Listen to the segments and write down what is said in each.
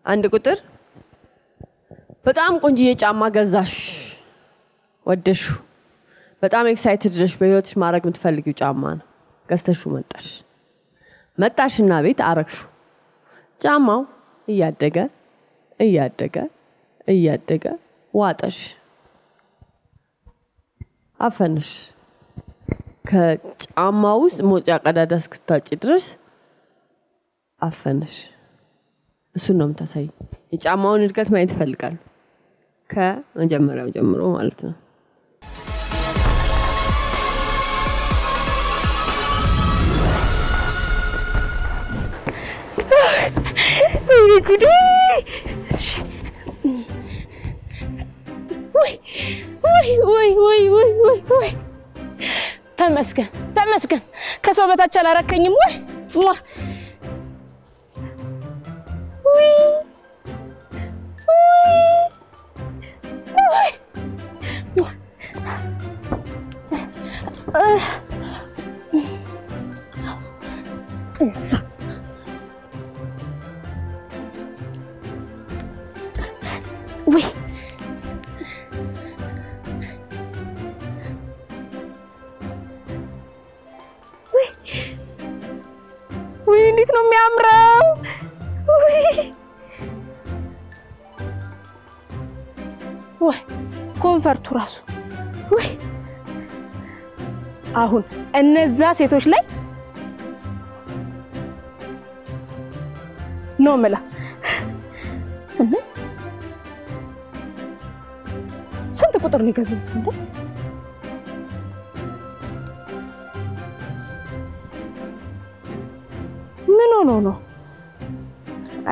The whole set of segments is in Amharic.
አንድ ቁጥር በጣም ቆንጆ ጫማ ገዛሽ ወደሹ በጣም ኤክሳይትድ ነሽ በህይወትሽ ማድረግ የምትፈልጊው ጫማ ነው ገዝተሹ መጣሽና ቤት አረግሹ ጫማው እያደገ ዋጠሽ አፈንሽ ከጫማው ውስጥ ሞጫ ቀዳዳ እስክታጭ ድረስ አፈንሽ እሱ ነው የምታሳይ የጫማውን እድገት ማየት ይፈልጋል ከመጀመሪያው ጀምሮ ማለት ነው ወይ ተመስገን ከሰው በታች አላረከኝም እንዴት ነው የሚያምረው ወይ ኮንፈርቱ ራሱ ወይ አሁን እነዛ ሴቶች ላይ ነው መላ ስንት ቁጥር ነው ገዝሙት እንዴ ኖ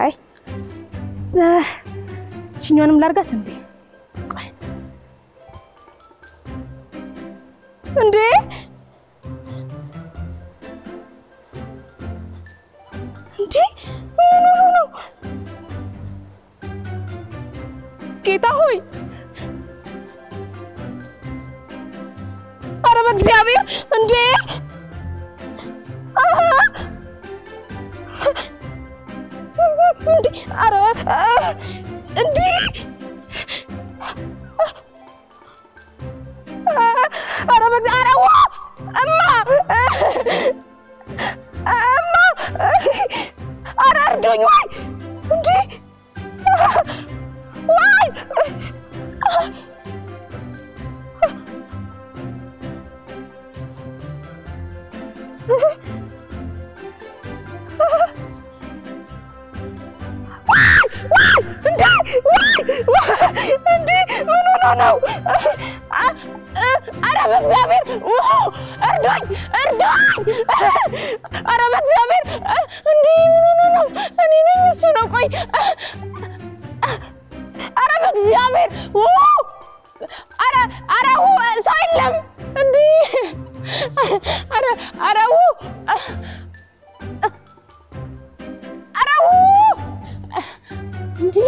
አይ ቺኛንም ላርጋት እንዴ ቆይ እንዴ ኖ ጌታ ሆይ አረ በእግዚአብሔር እንዴ እንዴ አረ እንዴ አረ በእግዚአብሔር እማ አረ እርዱኝ ወይ እንዴ ወይ እንዴ ምን ሆኖ ነው አረ በእግዚአብሔር እርዱኝ አረ በእግዚአብሔር እንዴ ምን ሆኖ ነው እኔ ነኝ እሱ ነው ቆይ አረ በእግዚአብሔር አረ ሰው የለም እንዴ አረ እንዴ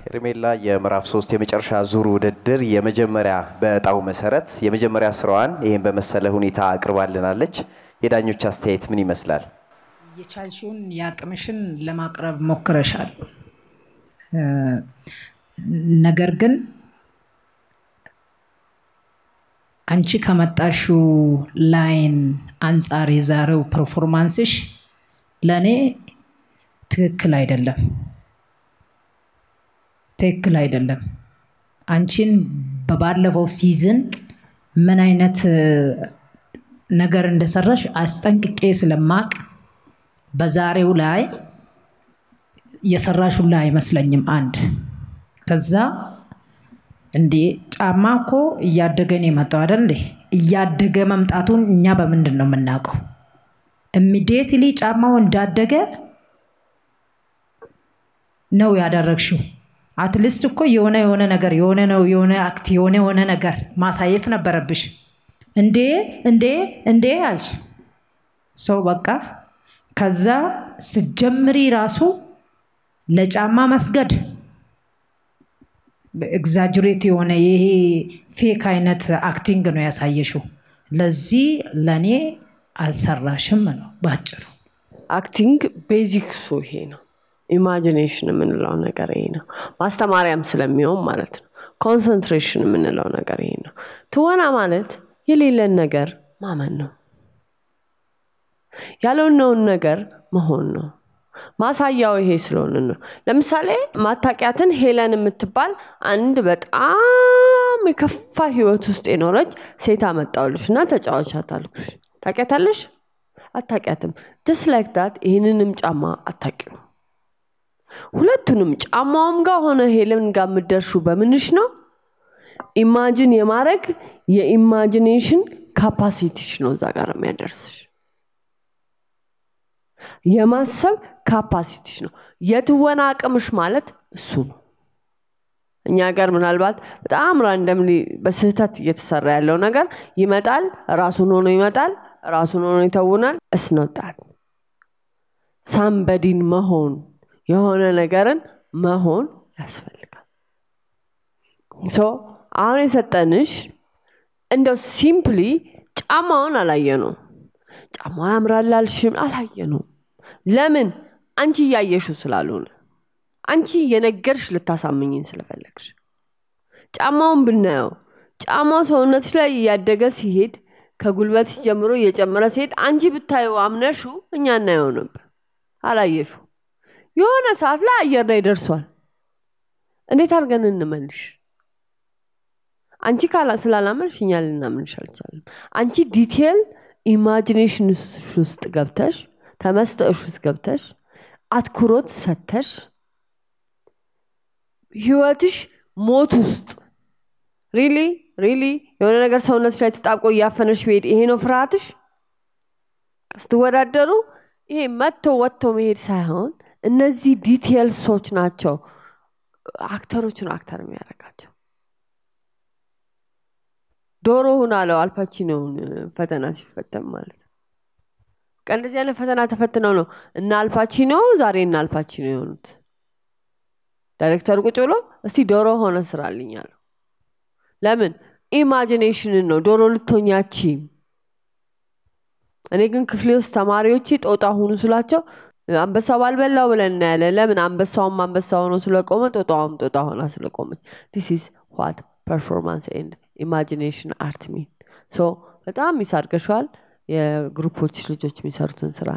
ሄርሜላ የምዕራፍ 3 የመጨረሻ ዙር ውድድር የመጀመሪያ በጣው መሰረት የመጀመሪያ ስራዋን ይሄን በመሰለ ሁኔታ አቅርባልናለች የዳኞች አስተያየት ምን ይመስላል የቻልሽውን ያቅምሽን ለማቅረብ ሞክረሻል ነገር ግን አንቺ ከመጣሽው ላይን አንፃር የዛሬው ፐርፎርማንስሽ ለኔ ትክክል አይደለም አንቺን በባለፈው ሲዝን ምን አይነት ነገር እንደሰራሽ አስጠንቅቄ ስለማቅ በዛሬው ላይ የሰራሽው ላይ አይመስለኝም አንድ ከዛ እንዴ ጫማኮ እያደገን የመጣው አይደል እያደገ መምጣቱን እኛ በምንድነው የምናውቀው ኢሚዲየትሊ ጫማው እንዳደገ ነው ያደረግሽው አትሊስት እኮ የሆነ ነገር የሆነ አክት የሆነ ነገር ማሳየት ነበረብሽ እንዴ አልሽ ሰው በቃ ከዛ ስጀምሪ ራሱ ለጫማ መስገድ ኤግዛጀሬት የሆነ ይሄ ፌክ አይነት አክቲንግ ነው ያሳየሽው ለዚህ ለኔ አልሰራሽም ነው ባጭሩ አክቲንግ ቤዚክ ሶ ይሄ ነው ኢማጂኔሽን የምንለው ነገር ይሄ ነው ማስተማሪያም ስለሚሆን ማለት ነው ኮንሰንትሬሽን የምንለው ነገር ይሄ ነው ትወና ማለት የሌለን ነገር ማመን ነው ያለውን ነገር መሆን ነው ማሳያው ይሄ ስለሆነ ነው ለምሳሌ ማታቂያትን ሄለን የምትባል አንድ በጣም የከፋ ህይወት ውስጥ የኖረች ሴት አመጣውልሽና ተጫዋቻታልኩሽ ታቂያታለሽ አታቂያትም just like that ይሄንንም ጫማ አታቂው ሁለቱንም ጫማውም ጋር ሆነ ሄለን ጋር ምደርሹ በምንሽ ነው ኢማጂን የማረግ የኢማጂኔሽን ካፓሲቲሽ ነው እዛ ጋር የሚያደርስሽ የማሰብ ካፓሲቲሽ ነው የትወና አቅምሽ ማለት እሱ ነው እኛ ጋር ምናልባት በጣም ራንደምሊ በስህተት እየተሰራ ያለው ነገር ይመጣል ራሱን ሆኖ ይተውናል እስኖጣት ሳምበዲን መሆን የሆነ ነገርን መሆን ያስፈልጋል ሶ አሁን የሰጠንሽ እንደው ሲምፕሊ ጫማውን አላየነው ጫማው ያምራል አልሽም አላየነው ለምን አንቺ ያየሽው ስላልሆነ አንቺ የነገርሽ ልታሳምኝን ስለፈለግሽ ጫማውን ብናየው ጫማው ሰውነትሽ ላይ ያደገ ሲሄድ ከጉልበትሽ ጀምሮ እየጨመረ ሲሄድ አንቺ ብታዩ አምነሹ እኛ እናየው ነበር አላየሹ የሆነ ሰዓት ላይ አየር ላይ ደርሷል እንዴት አድርገን እንመልሽ አንቺ ካላ ስላላመንሽ እኛ ልናምንሽ አልቻለም አንቺ ዲቴል ኢማጂኔሽን ውስጥ ገብተሽ ተመስጠሽ ውስጥ ገብተሽ አትኩሮት ሰተሽ ህይወትሽ ሞት ውስጥ ሪሊ የሆነ ነገር ሰውነትሽ ላይ ተጣብቆ ያፈነሽ ቢሄድ ይሄ ነው ፍርሃትሽ ስትወዳደሩ ይሄ ወጥቶ መሄድ ሳይሆን እነዚህ ዲቴልሶች ናቸው አክተሮችን አክተር የሚያደርጋቸው ዶሮ ሆነ አለው አልፓቺኖን ፈተና ሲፈተን ማለት እንደዚህ አይነት ፈተና ተፈትነው ነው እና አልፓቺኖ ዛሬ እና አልፓቺኖ የሆኑት ዳይሬክተር ቁጭ ብሎ እስቲ ዶሮ ሆነ ስራልኝ አለው ለምን ኢማጂኔሽን ነው ዶሮ ልትሆኛቺ እኔ ግን ክፍሌ ውስጥ ተማሪዎቼ ጦጣ ሆኑ ስላቸው አንበሳው ባልበላው ብለን ያለ ለምን አንበሳውም አንበሳው ነው ስለቆመ ጦጣውም ጦጣ ሆና ስለቆመች this is what performance and imagination art mean so በጣም ይሳርገሻል የግሩፖች ልጆች የሚሰሩትን ስራ